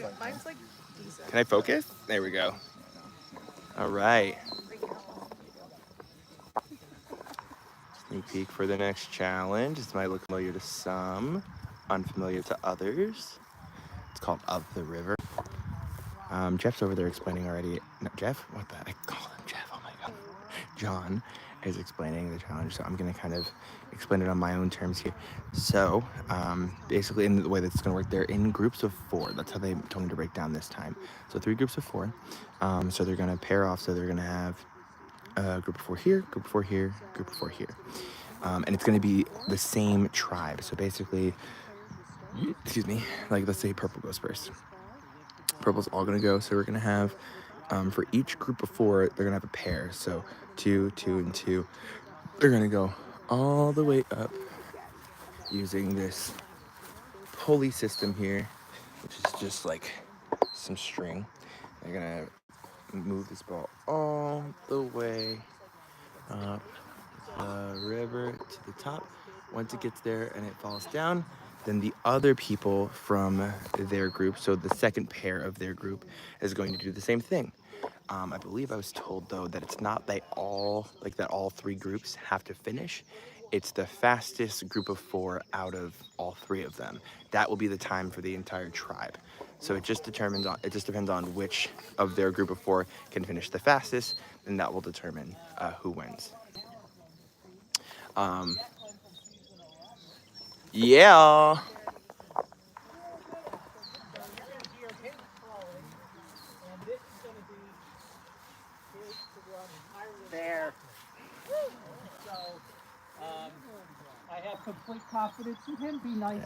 Like mine's like decent. Can I focus? There we go. All right. Sneak peek for the next challenge. This might look familiar to some, unfamiliar to others. It's called Up the River. Jeff's over there explaining already. No, Jeff? What the? I call him Jeff. Oh my god. John is explaining the challenge, so I'm going to kind of explain it on my own terms here. So, basically, in the way that it's going to work, they're in groups of 4. That's how they told me to break down this time. So 3 groups of 4. So they're going to pair off. So they're going to have a group of 4 here, group of 4 here, group of 4 here. And it's going to be the same tribe. So basically, excuse me, like let's say purple goes first. Purple's all going to go. So we're going to have, for each group of 4, they're going to have a pair. So 2, 2, and 2. They're going to go all the way up using this pulley system here, which is just like some string. They're going to move this ball all the way up the river to the top. Once it gets there and it falls down, then the other people from their group, so the second pair of their group, is going to do the same thing. I believe I was told though that it's not that all 3 groups have to finish. It's the fastest group of 4 out of all 3 of them. That will be the time for the entire tribe. So it just depends on which of their group of 4 can finish the fastest, and that will determine who wins. Yeah. There. So, I have complete confidence in him. Be nice.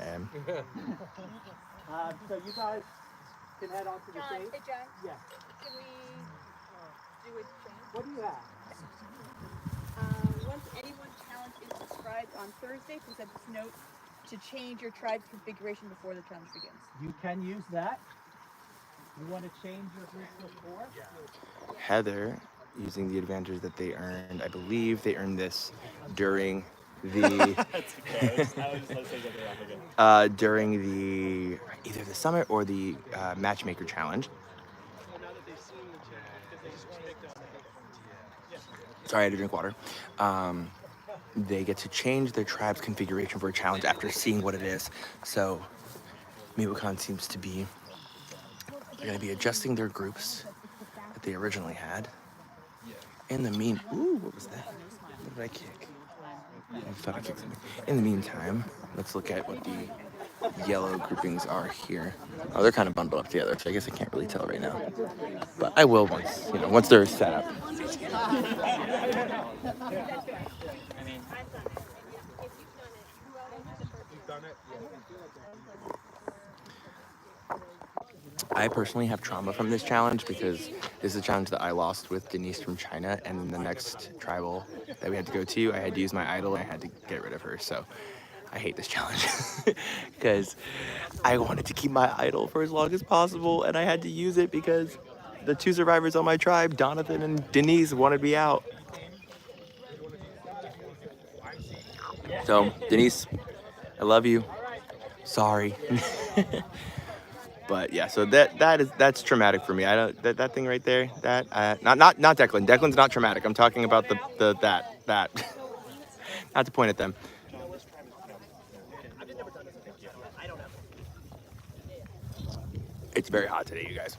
So you guys can head on to the stage. Hey John. Yeah. Can we do a change? What do you have? Once anyone challenge is described on Thursday, please have this note to change your tribe's configuration before the challenge begins. You can use that. You want to change your group before? Heather, using the advantage that they earned, I believe they earned this during the during the either the summit or the matchmaker challenge. Sorry, I had to drink water. They get to change their tribe's configuration for a challenge after seeing what it is. So Miwakon seems to be, they're going to be adjusting their groups that they originally had. In the what was that? What did I kick? I thought I kicked something. In the meantime, let's look at what the yellow groupings are here. Oh, they're kind of bundled up together, so I guess I can't really tell right now. But I will once they're set up. I personally have trauma from this challenge because this is a challenge that I lost with Denise from China, and then the next tribal that we had to go to, I had to use my idol and I had to get rid of her. So I hate this challenge because I wanted to keep my idol for as long as possible, and I had to use it because the 2 survivors on my tribe, Donathan and Denise, wanted me out. So Denise, I love you. Sorry. But yeah, so that's traumatic for me. I don't that thing right there. That not Declan. Declan's not traumatic. I'm talking about that. Not to point at them. It's very hot today, you guys.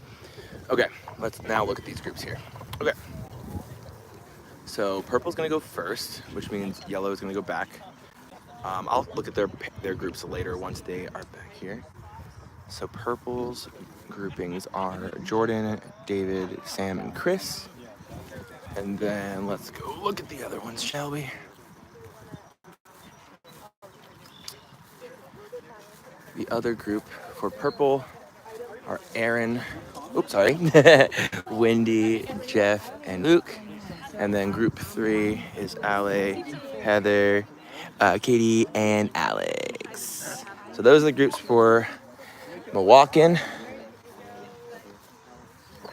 Okay, let's now look at these groups here. Okay. So purple's gonna go first, which means yellow is gonna go back. I'll look at their groups later once they are back here. So purple's groupings are Jordan, David, Sam, and Chris. And then let's go look at the other ones, shall we? The other group for purple are Aaron, Wendy, Jeff, and Luke. And then group 3 is Ale, Heather, Katie, and Alex. So those are the groups for Milwaukee.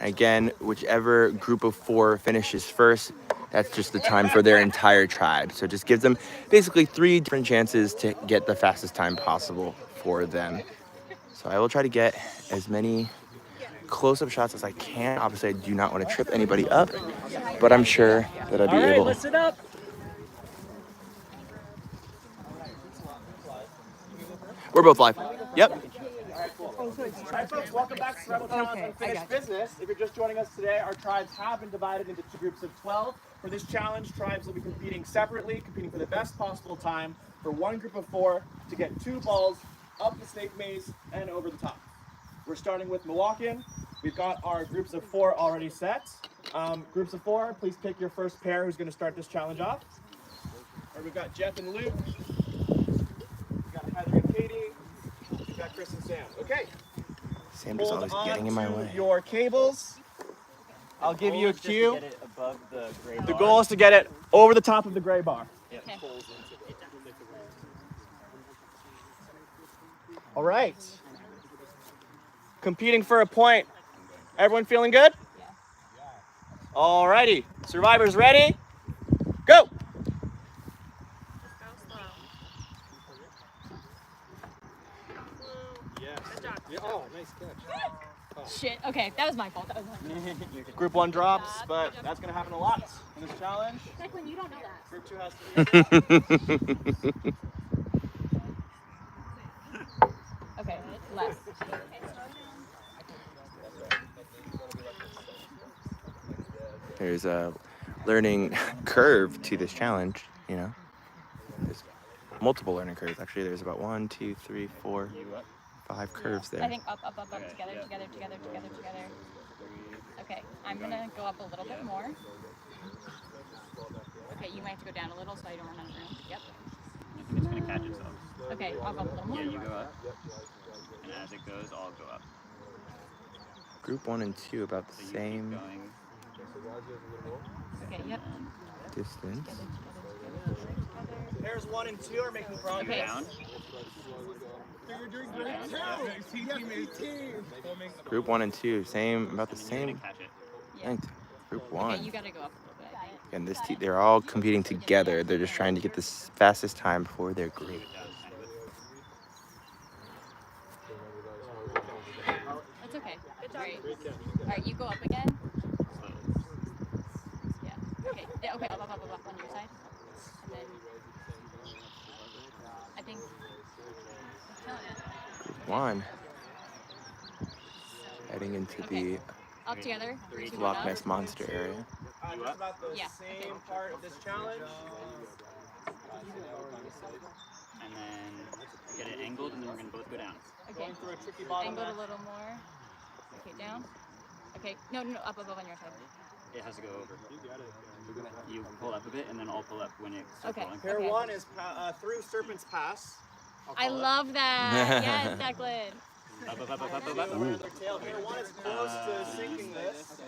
Again, whichever group of 4 finishes first, that's just the time for their entire tribe. So it just gives them basically 3 different chances to get the fastest time possible for them. So I will try to get as many close-up shots as I can. Obviously, I do not want to trip anybody up, but I'm sure that I'll be All right, able. listen up. We're both live. Yep. All right, folks, welcome back to Rebel Challenge Unfinished Business. If you're just joining us today, our tribes have been divided into 2 groups of 12. For this challenge, tribes will be competing separately, competing for the best possible time for one group of 4 to get 2 balls up the snake maze and over the top. We're starting with Milwaukee. We've got our groups of 4 already set. Groups of 4, please pick your first pair who's going to start this challenge off. Or we've got Jeff and Luke. We've got Heather and Katie. We've got Chris and Sam. Okay. Sam just always getting in my way. Your cables. I'll give you a cue. Get it above the gray The bar. goal is to get it over the top of the gray bar. Yep. All right. Competing for a point. Everyone feeling good? Yeah. All righty. Survivors ready? Go. Shit. Okay, that was my fault. That was my fault. Group 1 drops, but that's going to happen a lot in this challenge. Declan, you don't know that. Group 2 has to be. Okay, less. There's a learning curve to this challenge, you know. There's multiple learning curves. Actually, there's about 1, 2, 3, 4, 5 curves there. I think up, together. Okay, I'm gonna go up a little bit more. Okay, you might have to go down a little so I don't run out of room. Yep. It's going to catch itself. Okay, I'll go up a little more. Yeah, you go up. And as it goes, I'll go up. Group 1 and 2 about the So you same keep going. Okay, yep. distance. Pairs 1 and 2 are making progress. Okay. Down. Group 1 and 2, same, about the And you're same going to catch it. Yeah. length. Group Okay, 1. you gotta go up a little bit. And this they're all competing together. They're just trying to get the fastest time for their grade. That's okay. Great. All right, you go up again. Yeah. Okay. Yeah, okay. Up on your side. And then I think. Group 1 heading into the Up together. 3, 2, 1, Loch up. Ness Monster area. This is about the Yeah, same okay. part of this challenge. And then get it angled, and then we're going to both go down. Okay. Going through a tricky bottom. Angled a little more. Okay, down. Okay. No, up on your side. It has to go over. You pull up a bit, and then I'll pull up when it starts Okay. rolling. Pair Okay. 1 is through Serpent's Pass. I love that. Yes, Declan. Up. Around their tail. Pair 1 is close to sinking this.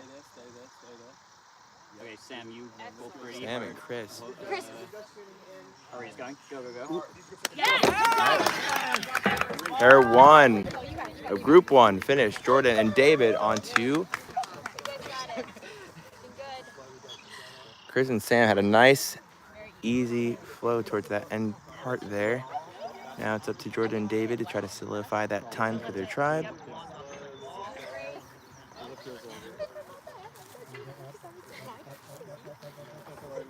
Okay, Sam, you go pretty Sam hard. and Chris. Chris. Are you going? Go. Yes. Pair 1 of Group 1 finished. Jordan and David on 2. Chris and Sam had a nice, easy flow towards that end part there. Now it's up to Jordan and David to try to solidify that time for their tribe.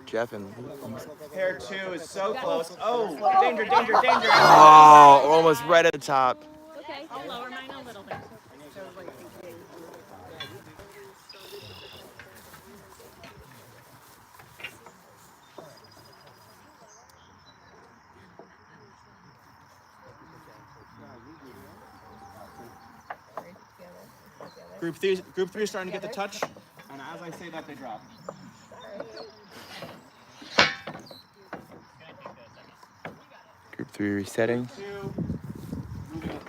Jeff and Luke almost. Pair 2 is so close. Oh, danger. Oh, almost right at the top. Okay. I'll lower mine a little bit. Group 3 is starting to get the touch. And as I say that, they drop. Group 3 resetting. 2 moving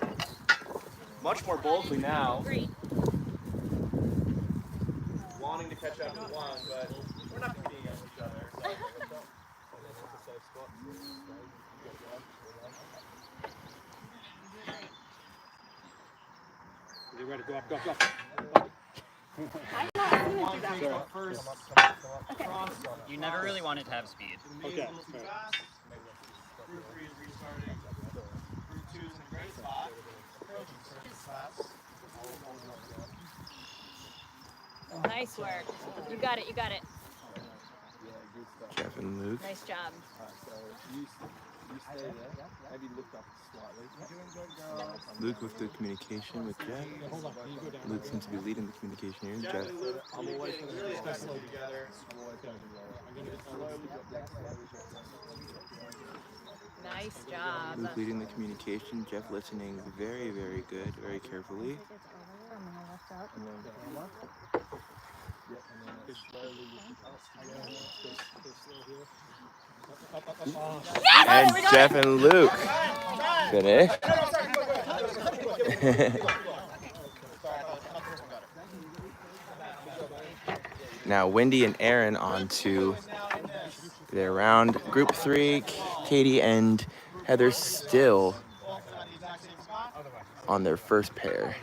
much more boldly now. Wanting to catch up to 1, but we're not competing against each other. So. You ready? Go up. One takes the first cross. You never really wanted to have speed. Okay. Group 3 is restarting. Group 2 is in a great spot. Nice work. You got it. You got it. Jeff and Luke. Nice job. Luke with the communication with Jeff. Luke seems to be leading the communication here. Jeff. Nice job. Luke leading the communication. Jeff listening very, very good, very carefully. And Jeff and Luke finish. Now Wendy and Aaron on to their round. Group 3, Katie and Heather still on their first pair.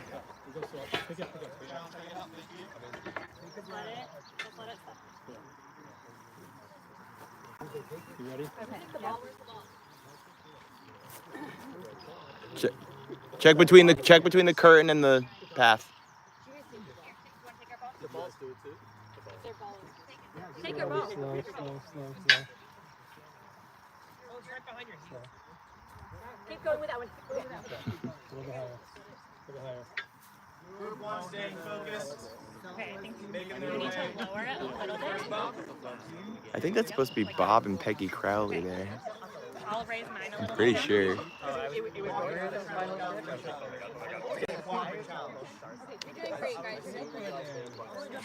You ready? Check between the curtain and the path. Take your ball. Slow. Keep going with that one. A little bit higher. Group 1 staying focused. Okay, I think we need to lower it a little bit. I think that's supposed to be Bob and Peggy Crowley there. I'll raise mine a I'm little pretty bit. sure. You're doing great, guys.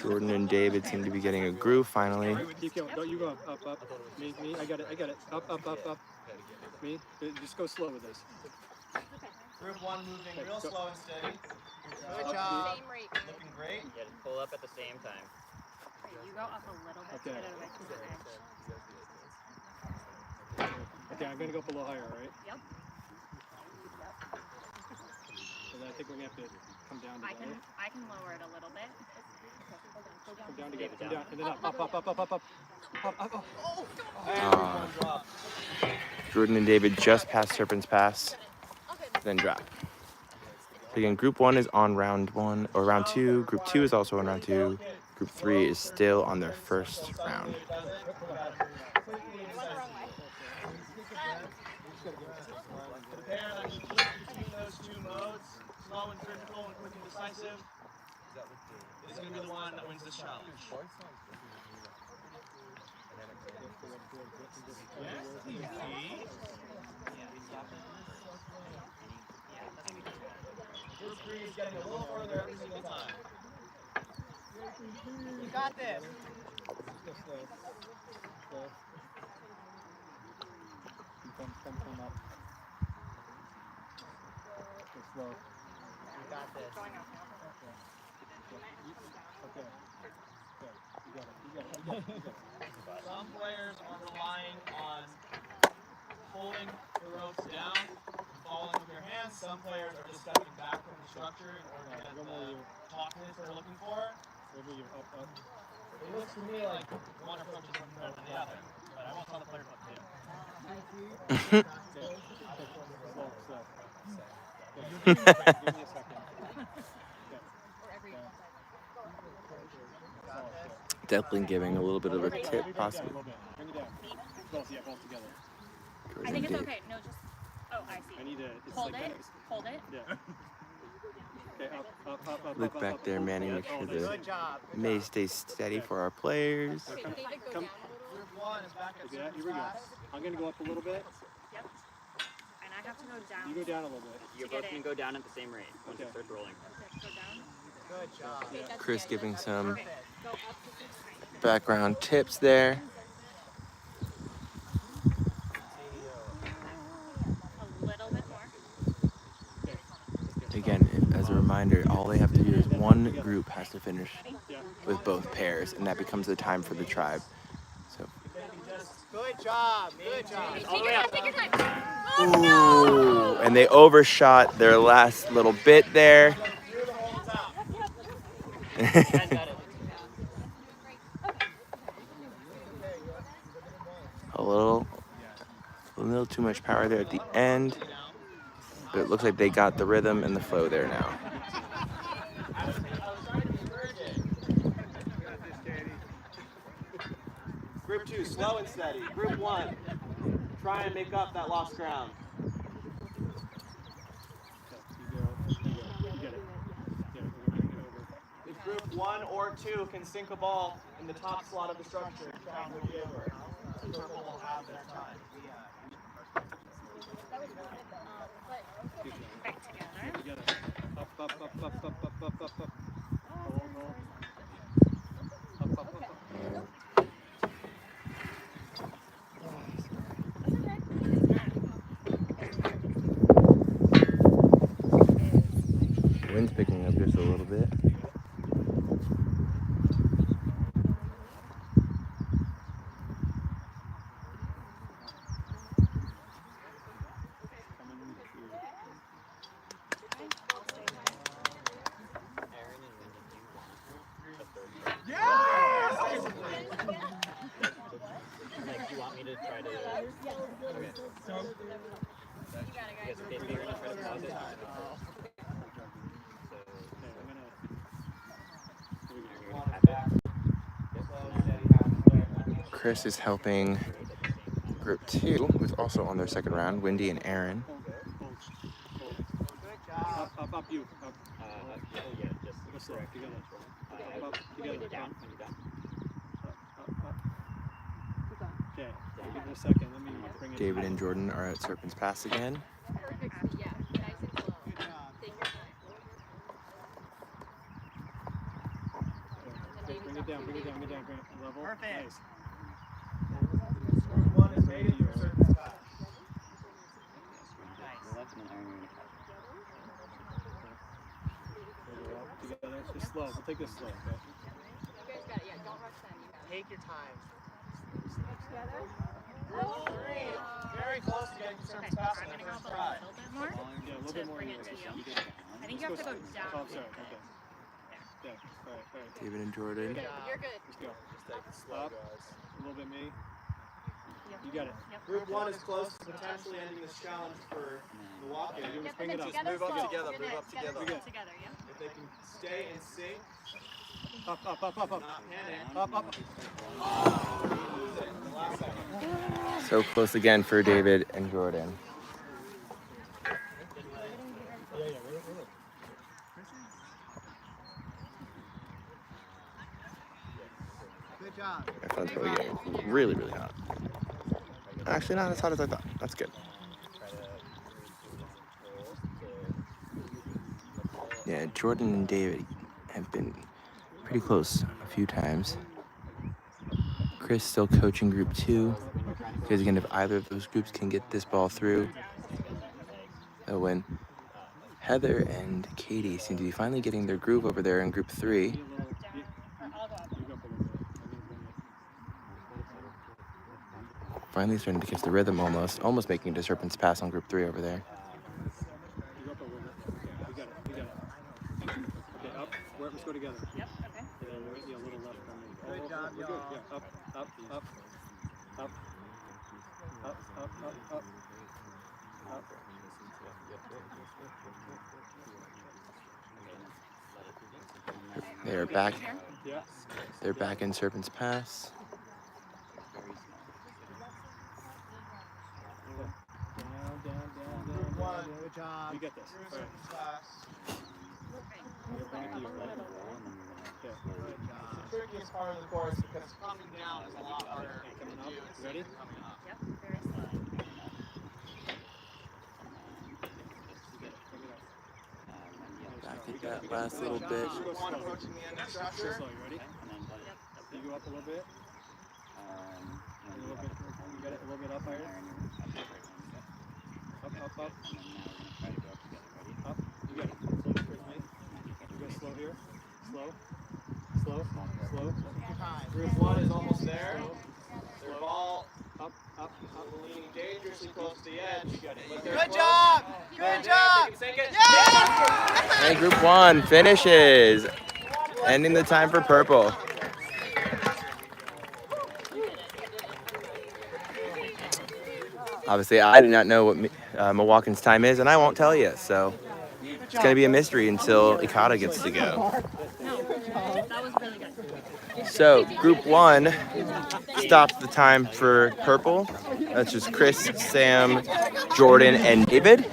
Jordan and David seem to be getting a groove finally. Keep going. Don't you go up. Me. I got it. Up. Me. Just go slow with this. Group 1 moving real slow and steady. Good job. Same rate. Looking great. Yeah, just pull up at the same time. Okay, you go up a little bit to Okay. get out of my edge. Okay, I'm gonna go up a little higher, all right? Yep. So then I think we're gonna have to come down together. I can lower it a little bit. Come down together. Come down, and then up. Jordan and David just passed Serpent's Pass, then drop. So again, Group 1 is on round 1 or round 2. Group 2 is also on round 2. Group 3 is still on their first round. Between those two modes, slow and critical and quick and decisive, is going to be the one that wins this challenge. Group 3 is getting a little further every single time. You got this. Come up. Go slow. You got this. Okay. You got it. Some players are relying on pulling the ropes down, falling with their hands. Some players are just stepping back from the structure in order to get the tautness they're looking for. Over you, up. It looks to me like one approach is better than the other, but I want to tell the players what to do. Slow. Give me a second. Definitely giving a little bit of a tip, possibly. Bring it down. Both together. I think it's okay. No, just. Oh, I see. I need to. It's Hold like it. Hold it. Yeah. Okay, up. Look back there, Manning, make sure the maze stays steady for our players. Okay, David, go Come. down a little bit. Group 1 is back at Okay, here we go. Serpent's Pass. I'm gonna go up a little bit. Yep. And I have to go down. You go down a little bit. You're get both going it. to go down at the same rate once it Okay. starts rolling. Okay, go down. Good job. Okay, that's Chris good. giving some Okay, go up to 6 background tips there. A little bit more. Again, as a reminder, all they have to do is one group has to finish with both pairs, and that becomes the time for the tribe. So, Good job. Good job. Take your time. Take your time. Oh, ooh, and they overshot their last little bit there. A little too much power there at the end, But it looks like they got the rhythm and the flow there now. Group 2, slow and steady. Group 1, try and make up that lost ground. If group 1 or 2 can sink a ball in the top slot of the structure, try and be over. Purple will have their time. Up, up, up, up, up, up, up, up, up. Up, up, up, up. Wind's picking up just a little bit. Like, do you want me to try to? Okay. You guys okay? So you're gonna try to pause it. Chris is helping group 2, who's also on their second round, Wendy and Aaron. Up, up, up, you. Up. Yeah, just Go together. Up, up, together. down. When you're done. Up, up. Okay, give it a second. Let me bring it. David and Jordan are at Serpent's Pass again. Perfect. Yeah. Nice and slow. Take your time. Okay, bring it down, bring it down, bring it down, bring it level. Perfect. Nice. Group 1 is made it for Serpent's Pass. Relax and then iron your Together, it's just slow. We'll take this slow, okay? You guys got it. Yeah. Don't rush them. You got it. Take your time. Very close to getting to Serpent's Pass on the first try. More. Yeah, a little bit more. Bring it to you. I think you have to go down. Oh, sorry, okay. Yeah, alright. David and Jordan. You're good. Let's go. Just take it slow, Up. guys. A little bit me. You got it. Group 1 is close to potentially ending this challenge for the walk-in. Just bring it up. Move up together, move up together. We're good. Together. Yeah. If they can stay in sync, Up, up, up, up, up. not panic. Up, up. Lose it in the last second. So close again for David and Jordan. Good job. My phone's probably getting really, really hot. Actually, not as hot as I thought. That's good. Yeah, Jordan and David have been pretty close a few times. Chris still coaching group 2. Because again, if either of those groups can get this ball through, they'll win. Heather and Katie seem to be finally getting their groove over there in group 3. Finally starting to catch the rhythm almost making it to Serpent's Pass on group 3 over there. You go up a little bit. We got it. Okay, up. Let's go together. Yep. Okay. Yeah, a little left from me. Good job, We're good. y'all. Yeah, up, up, up. Up. Up, up, up, up. Up. They're back. Yeah. They're back in Serpent's Pass. Down. One. Good job. You get this. All right. Serpent's Pass. You're bringing it to you. Okay. The trickiest part of the course because coming down is a lot harder to Coming up. do. Ready? Yep. Very slow. Back at that last little bit. Group 1 approaching the end of the structure. Slow, you ready? You go up a little bit. A little bit. You got it a little bit up higher. Up, up, up. Up. You got it. Slow towards me. You go slow here. Slow. Slow. Slow. Group 1 is almost there. Slow. Their ball Up, up, up. leaning dangerously close to the edge. But they're Good close. job! Good job! Sink it. And group 1 finishes, ending the time for purple. Obviously, I do not know what Milwaukee's time is, and I won't tell you. So it's going to be a mystery until Ikata gets to go. That was really good. So Group 1 stopped the time for purple. That's just Chris, Sam, Jordan, and David.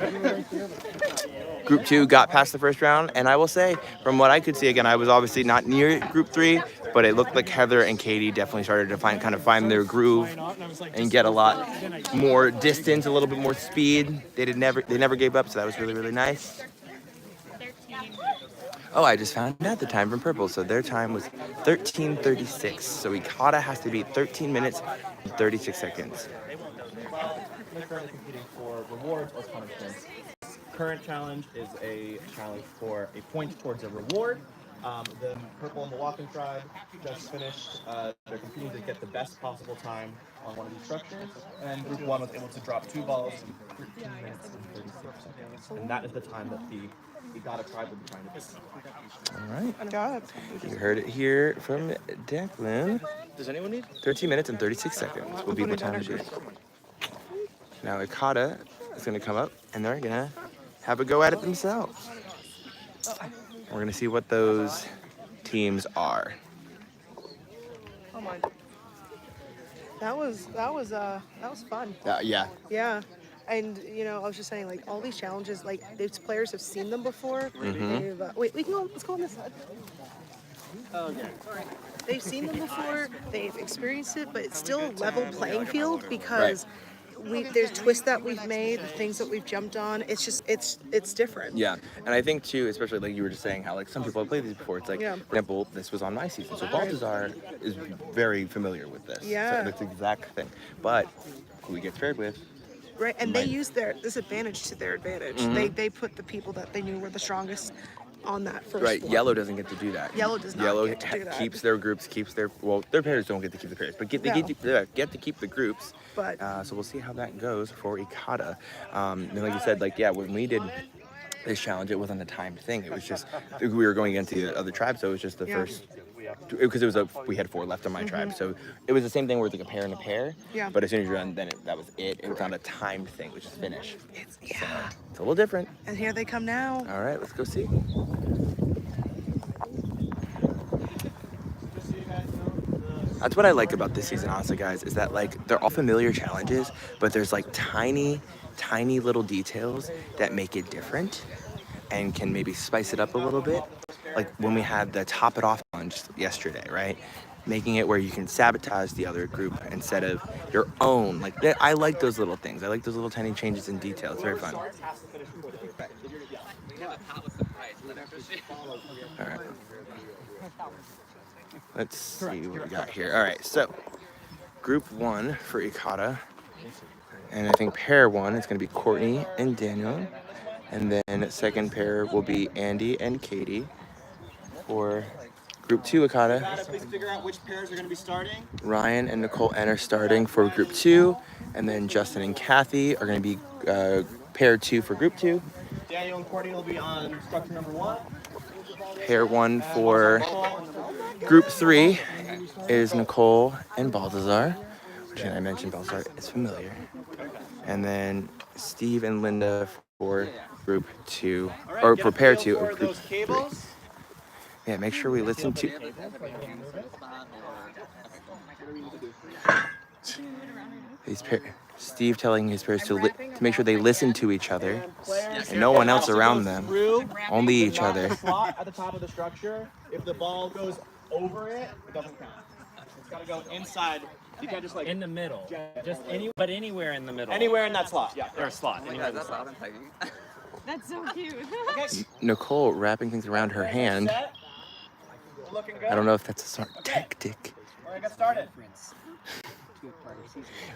Group 2 got past the first round, and I will say, from what I could see, again, I was obviously not near Group 3, but it looked like Heather and Katie definitely started to find their groove and get a lot more distance, a little bit more speed. They never gave up, so that was really, really nice. 13. Oh, I just found out the time from purple. So their time was 13:36. So Ikata has to beat 13 minutes and 36 seconds. They're currently competing for rewards or punishments. Current challenge is a challenge for a point towards a reward. The Purple and Milwaukee tribe just finished. They're competing to get the best possible time on one of these structures. And Group 1 was able to drop 2 balls in 13 minutes and 36 seconds. And that is the time that the Ikata tribe will be trying to beat. All right. You heard it here from Declan. Does anyone need? 13 minutes and 36 seconds will be the time to beat. Now Ikata is going to come up, and they're going to have a go at it themselves. We're going to see what those teams are. Oh my. That was fun. Yeah. Yeah. And I was just saying, like, all these challenges, like, these players have seen them before. Mhm. Wait, we can go. Let's go on this side. Oh, okay. They've seen them before. They've experienced it, but it's still a level playing field because there's twists that we've made, things that we've jumped on. It's just it's different. Yeah, and I think too, especially like you were just saying, how like some people have played these before. It's like, Yeah. for example, this was on my season, so Baltazar is very familiar with this. Yeah. So that's the exact thing. But who he gets paired with, Right, and they Right. use their disadvantage to their advantage. They put the people that they knew were the strongest on that first right? one. Yellow doesn't get to do that. Yellow does not Yellow get to do that. keeps their groups, their pairs don't get to keep the pairs, but get to keep the groups. But So we'll see how that goes for Ikata. And like you said, like when we did this challenge, it wasn't a timed thing. It was just we were going against the other tribe, so it was just the first. Because we had 4 left on my tribe, so it was the same thing where it's like a pair and a pair. Yeah. But as soon as you run, then that was it. It was not a timed thing, which is finish. it's It's a little different. And here they come now. All right, let's go see. That's what I like about this season, honestly, guys, is that like they're all familiar challenges, but there's like tiny little details that make it different and can maybe spice it up a little bit. Like when we had the top it off challenge yesterday, right? Making it where you can sabotage the other group instead of your own. Like I like those little things. I like those little tiny changes in detail. It's very fun. All right. Let's see what we got here. All right, so group 1 for Ikata. And I think pair 1 is going to be Courtney and Daniel. And then second pair will be Andy and Katie. For group 2 Ikata, Please figure out which pairs are going to be starting. Ryan and Nicole N are starting for group 2. And then Justin and Kathy are going to be pair 2 for group 2. Daniel and Courtney will be on structure number 1. Pair 1 for group 3 is Nicole and Baltazar, which I mentioned Baltazar is familiar. And then Steve and Linda for group 2, or for pair 2 of group 3. Yeah, make sure we listen to. Steve telling his pairs to make sure they listen to each other and no one else around them, only each other. Slot at the top of the structure. If the ball goes over it, it doesn't count. It's got to go inside. You can't just like In the middle. Just anywhere in the middle. anywhere in that slot. Yeah. Or a slot. Anywhere in the slot. That's so cute. Nicole wrapping things around her hand. Set. We're looking good. I don't know if that's a smart tactic. All right, get started.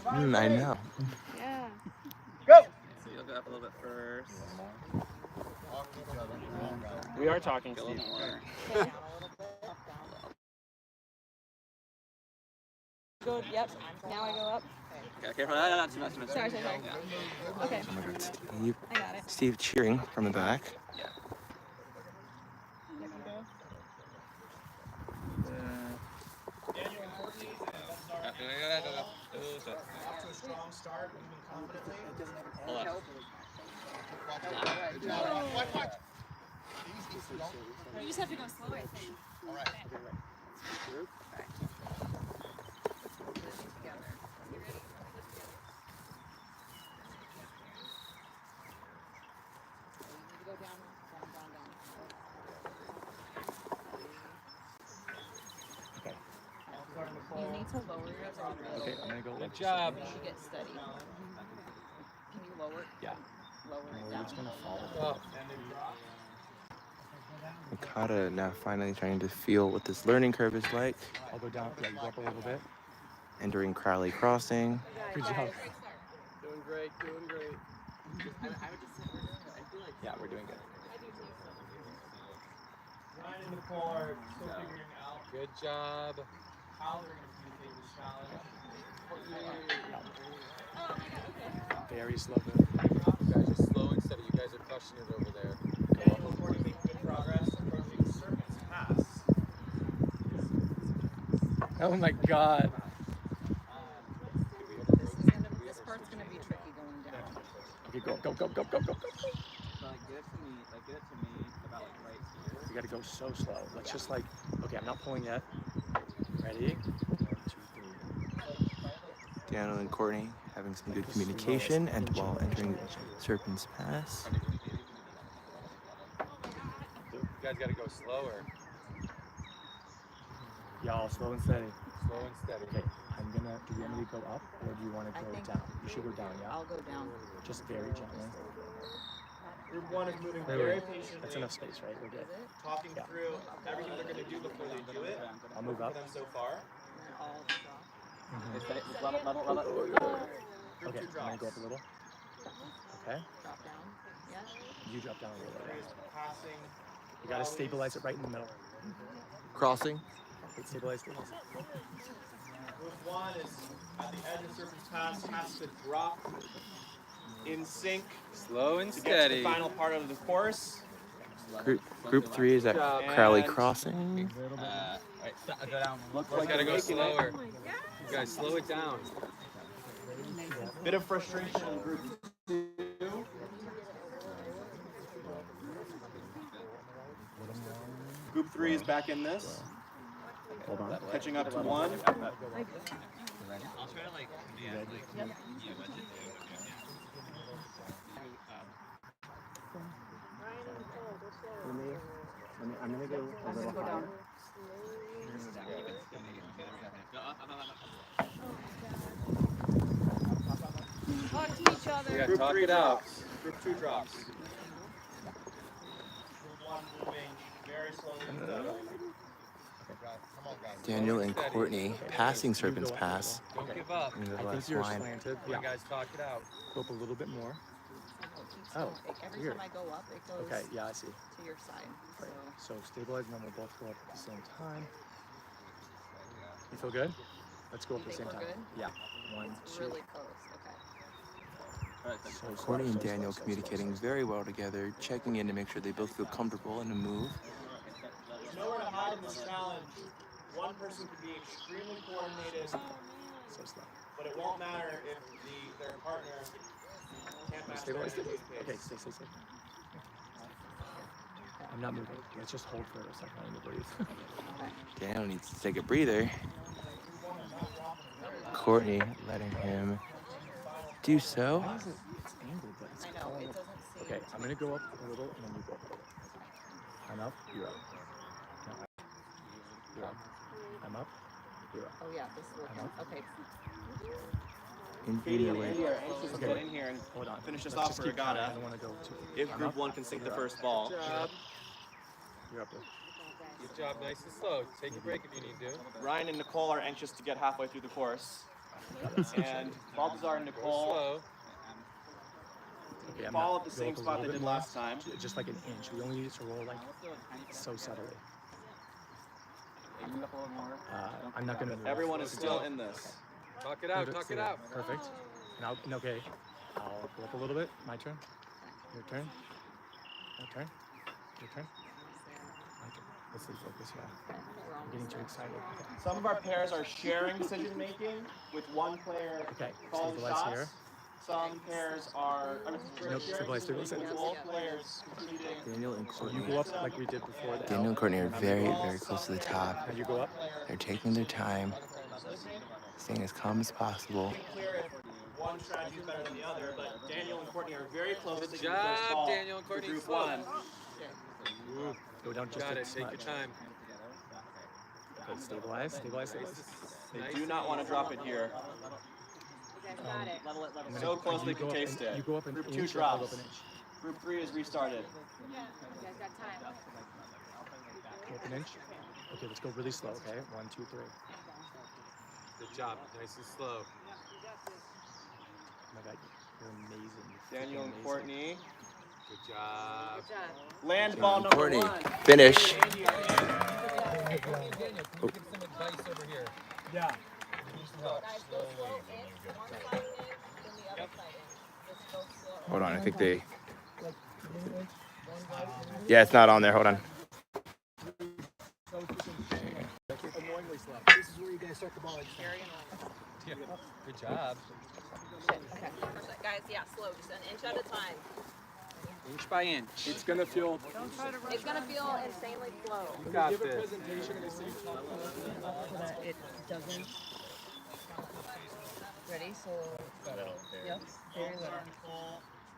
I know. Yeah. Go. So you'll go up a little bit first. We are talking, Get a little Steve. more. Go. Yep. Now I go up. Okay, careful. Not too much. Too much. Sorry. Yeah. Okay. Oh my God, Steve. I got it. Steve cheering from the back. You just have to go slower, I think. You need to lower yourself. Okay, I'm gonna go. Good job. You should get steady. Can you lower? Yeah. Lower it down. It's gonna fall. Oh. Mikata now finally trying to feel what this learning curve is like. I'll go down. Yeah, you go up a little bit. Entering Crowley Crossing. Good job. Doing great, doing great. Yeah, we're doing good. Ryan and Nicole are still figuring out Good job. how they're going to communicate this challenge. Very slow. You guys are slow and steady. You guys are crushing it over there. Daniel and Courtney making good progress approaching Serpent's Pass. Oh my God. This part's gonna be tricky going down. Okay, go. Like get it to me about like right here. You gotta go so slow. Let's just like. Okay, I'm not pulling yet. Ready? 1, 2, 3. Daniel and Courtney having some good communication and while entering Serpent's Pass. You guys gotta go slower. Y'all, slow and steady. Slow and steady. Okay, I'm gonna. Do you want me to go up or do you want to I go think down? You should go down, yeah? I'll go down. Just very gently. Group 1 is moving Wait, very wait. patiently, That's enough space, right? We're good. talking Yeah. through everything they're going to do before they do it. I'll move up. For them so far. And then I'll drop. Level. Group Okay, 2 I'm gonna go up drops. a little. Okay, Drop down. Yeah. you drop down a little. Three Yeah. is passing. You gotta stabilize it right in the middle. Crossing. Okay, stabilize. Group 1 is at the edge of Serpent's Pass, has to drop in sync Slow and to get to the steady. final part of the course. Group 3 is at Crowley Crossing. Looks You gotta go slower. You guys slow it down. Bit of frustration in Group 2. Group 3 is back in this, Hold on. catching up to 1. I'm gonna go a little higher. Talk to each other. Yeah, Group talk 3 it out. drops. Group 2 drops. Group 1 moving very slowly and steadily. Daniel and Courtney passing Serpent's Pass Don't give up. in the I think last you're line. slanted. You Yeah. guys talk it out. Go up a little bit more. Oh, Every weird. time I go up, it goes Okay, yeah, I see. to your side. Right. So So stabilize and then we'll both go up at the same time. You feel good? Let's go up You at the think same we're time. good? Yeah. 1, 2. really close. Okay. So slow, Courtney and so slow, Daniel so slow, communicating so very well together, checking in to make sure they both feel comfortable in a move. There's nowhere to hide in this challenge. One person can be extremely coordinated, slow. So slow. but it won't matter if their partner can't match their Stabilize it. energy Okay, pace. stay. I'm not moving. Let's just hold for a second. I need to breathe. Daniel needs to take a breather. Courtney letting him do so. Why is it? It's angled, but it's I know falling it up. doesn't seem. Okay, I'm gonna go up a little and then you go up a little. I'm up, you're up. No, you're up. I'm up, you're up. Oh yeah, this is working. Okay. In Katie video and way. Andy are anxious to get in here and Hold on. finish this Let's off just for keep counting. regatta. I don't want to go too. if I'm Group up, 1 can sink the you're up. first ball. You're up there. Good job, nice and slow. Take a break if you need to. Ryan and Nicole are anxious to get halfway through the course. And Balthazar and Go Nicole slow. Okay, I'm follow not- at the go same up a spot little they bit did more. last time. Just like an inch. We only need it to roll like so subtly. Maybe up a little more. I'm not gonna move. Everyone is still in this. Talk it out, Good, talk stay it there. out. Perfect. And okay. I'll go up a little bit. My turn. Your turn. Your turn. Your turn. My turn. Let's stay focused, yeah. I'm getting too excited. Okay. Some of our pairs are sharing decision making with one player Okay, calling stabilize shots. here. Some pairs are. Nope, stabilize, stabilize. Both players competing. Daniel and So Courtney. you go up like we did before. The Daniel and L. Courtney are very, very close to the top. Now you go up. They're taking their time, staying as calm as possible. Clear if one strategy is better than the other, but Daniel and Courtney are very close to Good the first job, ball Daniel and for Courtney. Group Slow. 1. Go down just Got a it. Take your smudge. time. Good. Stabilize, stabilize, stabilize. They do not want to drop it here. Got it. And then So you close they go can up taste an- it. You go up an Group inch 2 or go drops. up an inch. Group 3 is restarted. You guys got time. Go up an inch. Okay, let's go really slow, okay? 1, 2, 3. Good job. Nice and slow. Oh my god, you're amazing. You're Daniel freaking and amazing. Courtney. Good job. Good job. Land ball number Courtney, 1. finish. Daniel, can we get some advice over here? Yeah. Guys, go slow in. One side in, then the other side in. Just go slow. Hold on, I think they. Yeah, it's not on there. Hold on. Annoyingly slow. This is where you guys start the ball. Yeah. Good job. Okay. Guys, yeah, slow. Just an inch at a time. Inch by inch. It's gonna feel. It's gonna feel insanely slow. You got Give a this. presentation and they say so that it doesn't. Ready? So. Yep. Very little.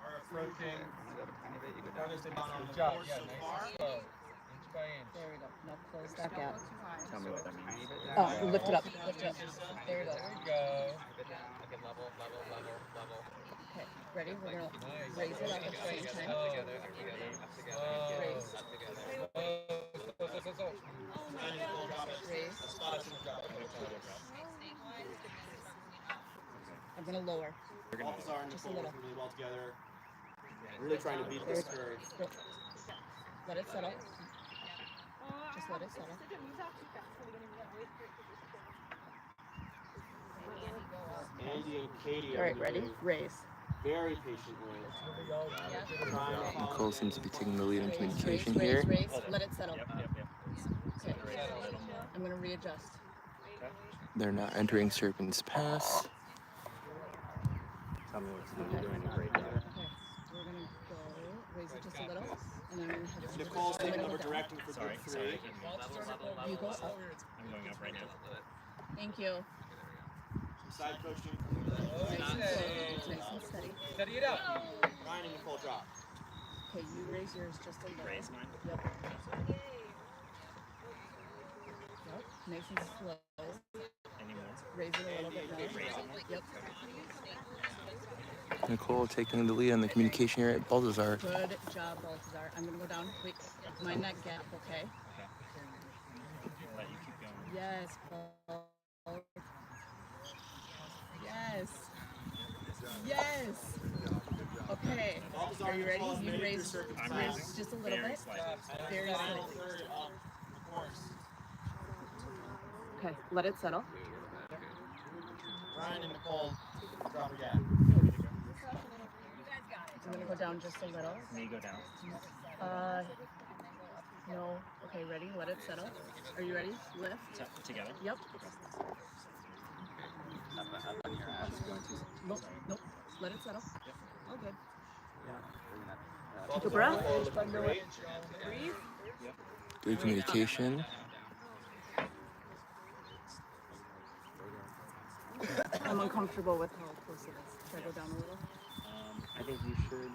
Are approaching. Good job. Yeah, nice and slow. Inch by inch. There we go. Now close that gap. Tell me what that means. Oh, lift it up. Lift it up. There we go. There we go. Okay, level, level, level, level. Okay. Ready? We're gonna Nice. raise it up at the same Up time. together, up together, up together. Raise. Up together. Slow. Raise. I'm gonna lower. Balthazar and Just a Nicole little. working really well together. Really trying to beat this curve. Go. Let it settle. Just let it settle. Andy and Katie All are right, ready? moving Raise. very patiently. Trying to follow Nicole seems to be taking the lead in Raise, communication raise, here. raise. Let it settle. Okay. I'm gonna readjust. They're not entering Serpent's Pass. Tell me what you're doing great. Okay. We're gonna go raise it just a little, and then I'm gonna have Nicole's I'm taking gonna over go down. directing for Group 3. You go up. I'm going up right now. Thank you. Side coaching. Nice and slow. It's nice and steady. Steady it out. Ryan and Nicole drop. Okay, you raise yours just a little. Raise mine. Yep. Yep. Nice and slow. Any more? Raise it a little bit more. Raise it more? Yep. Nicole taking the lead on the communication here at Balthazar. Good job, Balthazar. I'm gonna go down. Wait, mind that gap, okay? Let you keep going. Yes, Paul. Yes. Yes. Okay. Are you ready? You raise just a little bit. Very slightly. Third of the course. Okay, let it settle. Ryan and Nicole drop again. I'm gonna go down just a little. May you go down? No. Okay, ready? Let it settle. Are you ready? Lift. Together? Yep. Up on your ass. Going to. Nope. Nope. Let it settle. All good. Take a breath. Breathe. Good communication. I'm uncomfortable with how close it is. Should I go down a little? I think you should.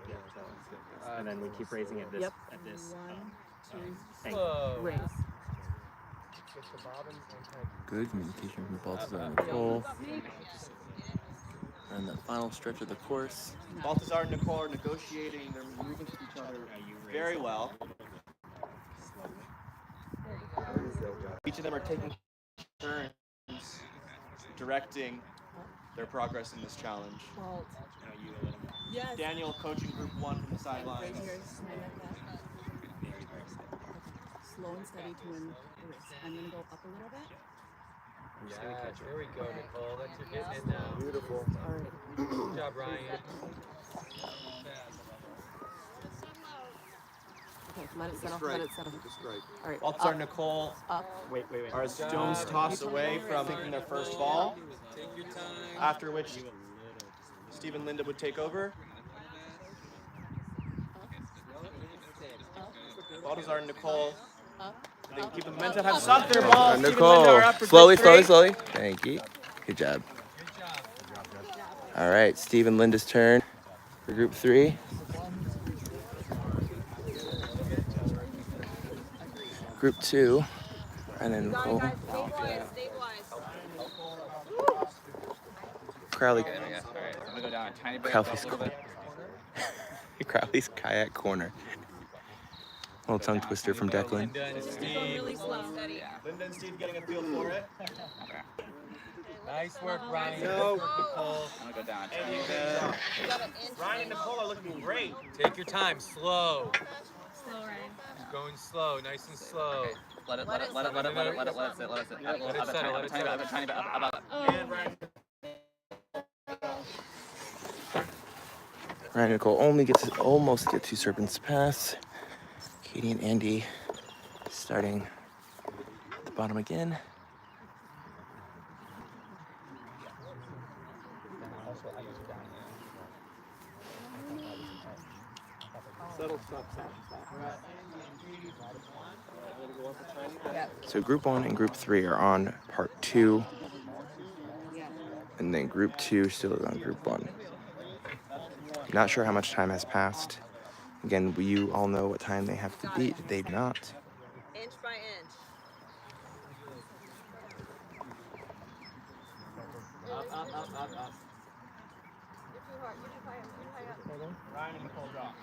Yeah, so it's good. And then we keep raising it this Yep. at this. 1, 2, Thank Slow. raise. Good communication from Balthazar and Nicole. And the final stretch of the course. Balthazar and Nicole are negotiating. They're moving with each other very well. Each of them are taking turns directing their progress in this challenge. Vault. you a little more. Yes. Daniel coaching Group 1 from the sidelines. Raise yours. Mind that gap. Slow and steady to win the race. I'm gonna go up a little bit. Yeah, there we go, Nicole. That's you're getting it now. Beautiful. All right. Good job, Ryan. Okay, let it settle. Let it settle. All right. Balthazar Up. and Nicole Up. Wait. are as stones tossed away from taking their first ball, Take your time. after which Steve and Linda would take over. Baltazar and Nicole. They keep the momentum, have sunk their balls. Steve and Linda Nicole, are up for slowly, group slowly, three. slowly. Thank you. Good job. All right, Steve and Linda's turn for group 3. Group 2, and then Nicole. Stabilize. Crowley. Alright, I'm gonna go down a tiny bit. Crowley's, A little bit. Crowley's kayak corner. Little tongue twister from Declan. Linda and Steve. Really slow. Steady. Linda and Steve getting a feel for it. Nice work, Ryan. No. Nicole. I'm gonna go down a And tiny you bit. You got an inch. Ryan and Nicole are looking great. Take your time. Slow. Slow, Ryan. Going slow. Nice and slow. Let it sit. Let it sit. Let it settle. Let it settle. Up a tiny bit. Up. And Ryan. Ryan and Nicole almost get 2 serpents pass. Katie and Andy starting at the bottom again. So group 1 and group 3 are on part 2. And then group 2 still is on group 1. Not sure how much time has passed. Again, you all know what time they have to beat. They do not. Inch by inch. Up. You're too hard. You're too high up. You're high up. Ryan and Nicole drop.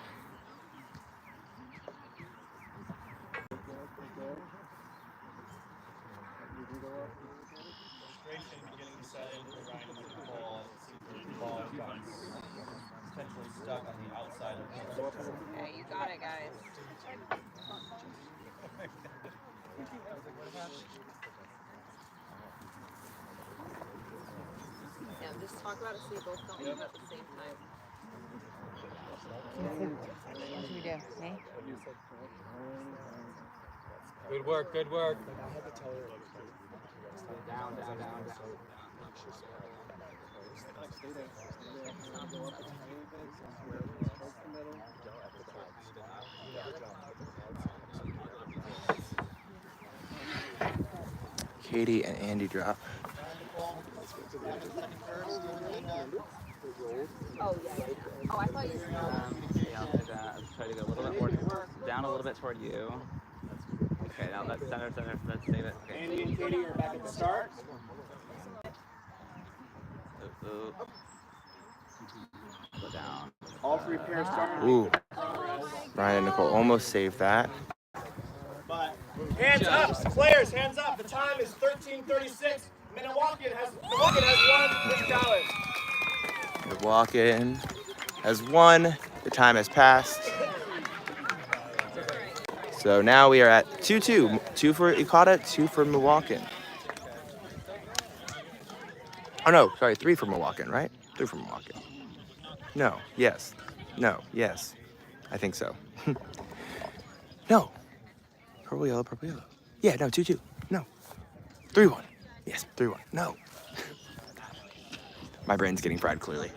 Frustration beginning to set in for Ryan and Nicole as the ball got potentially stuck on the outside of the court. Okay, you got it, guys. Yeah, just talk about it so you both don't move at the same time. What should we do? Me? Good work. Good work. Down. Katie and Andy drop. Oh, yeah. Oh, I thought you said Yeah, I'll do that. I'll try to go a little bit more down, a little bit toward you. Okay, now let's center. Let's save it. Okay. Andy and Katie are back at the start. Ooh. Go down. All 3 pairs starting. Ooh. Ryan and Nicole almost saved that. But hands up, players, hands up. The time is 13:36. Milwaukee has won this challenge. Milwaukee has won. The time has passed. So now we are at 2-2. 2 for Ikata, 2 for Milwaukee. Oh no, sorry, 3 for Milwaukee, right? 3 for Milwaukee. No, yes. No, yes. I think so. No. Purple, yellow, purple, yellow. Yeah, no, 2-2. No. 3-1. Yes, 3-1. No. My brain's getting fried, clearly.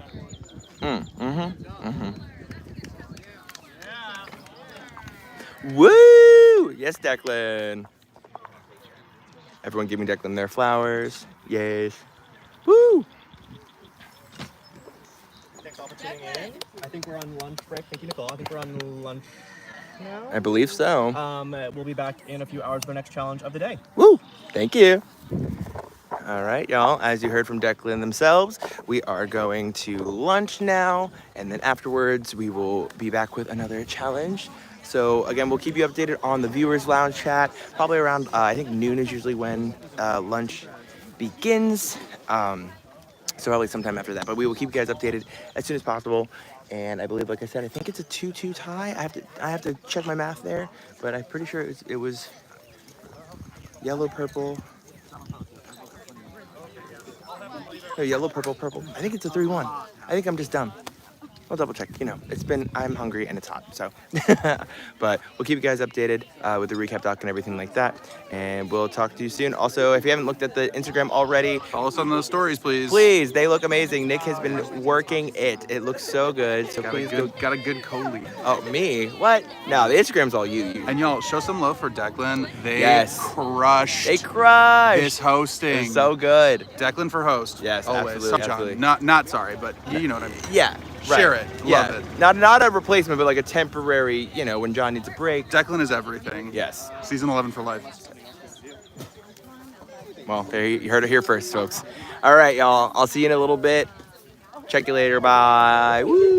Woo! Yes, Declan. Everyone give me Declan their flowers. Yes. Woo! Thanks all for tuning in. I think we're on lunch break. Thank you, Nicole. I think we're on lunch. I believe so. We'll be back in a few hours for the next challenge of the day. Woo! Thank you. All right, y'all. As you heard from Declan themselves, we are going to lunch now, and then afterwards we will be back with another challenge. So again, we'll keep you updated on the Viewers Lounge chat. Probably around, I think noon is usually when lunch begins. So probably sometime after that. But we will keep you guys updated as soon as possible. And I believe, like I said, I think it's a 2-2 tie. I have to check my math there, but I'm pretty sure it was yellow, purple. No, yellow, purple, purple. I think it's a 3-1. I think I'm just dumb. I'll double check. You know, I'm hungry and it's hot, so. But we'll keep you guys updated with the recap doc and everything like that. And we'll talk to you soon. Also, if you haven't looked at the Instagram already, follow us on those stories, please. Please, they look amazing. Nick has been working it. It looks so good. So Got please got a good co-lead. Oh, me? What? No, the Instagram's all you. And y'all, show some love for Declan. They Yes. crushed. They crushed. This hosting. It's so good. Declan for host. Yes, always. absolutely, John. absolutely. Not sorry, but you know what I mean. Yeah. Right. Share it. Yeah. Love it. Not a replacement, but like a temporary, you know, when John needs a break. Declan is everything. Yes. Season 11 for life. Well, there you heard it here first, folks. All right, y'all. I'll see you in a little bit. Check you later. Bye. Woo.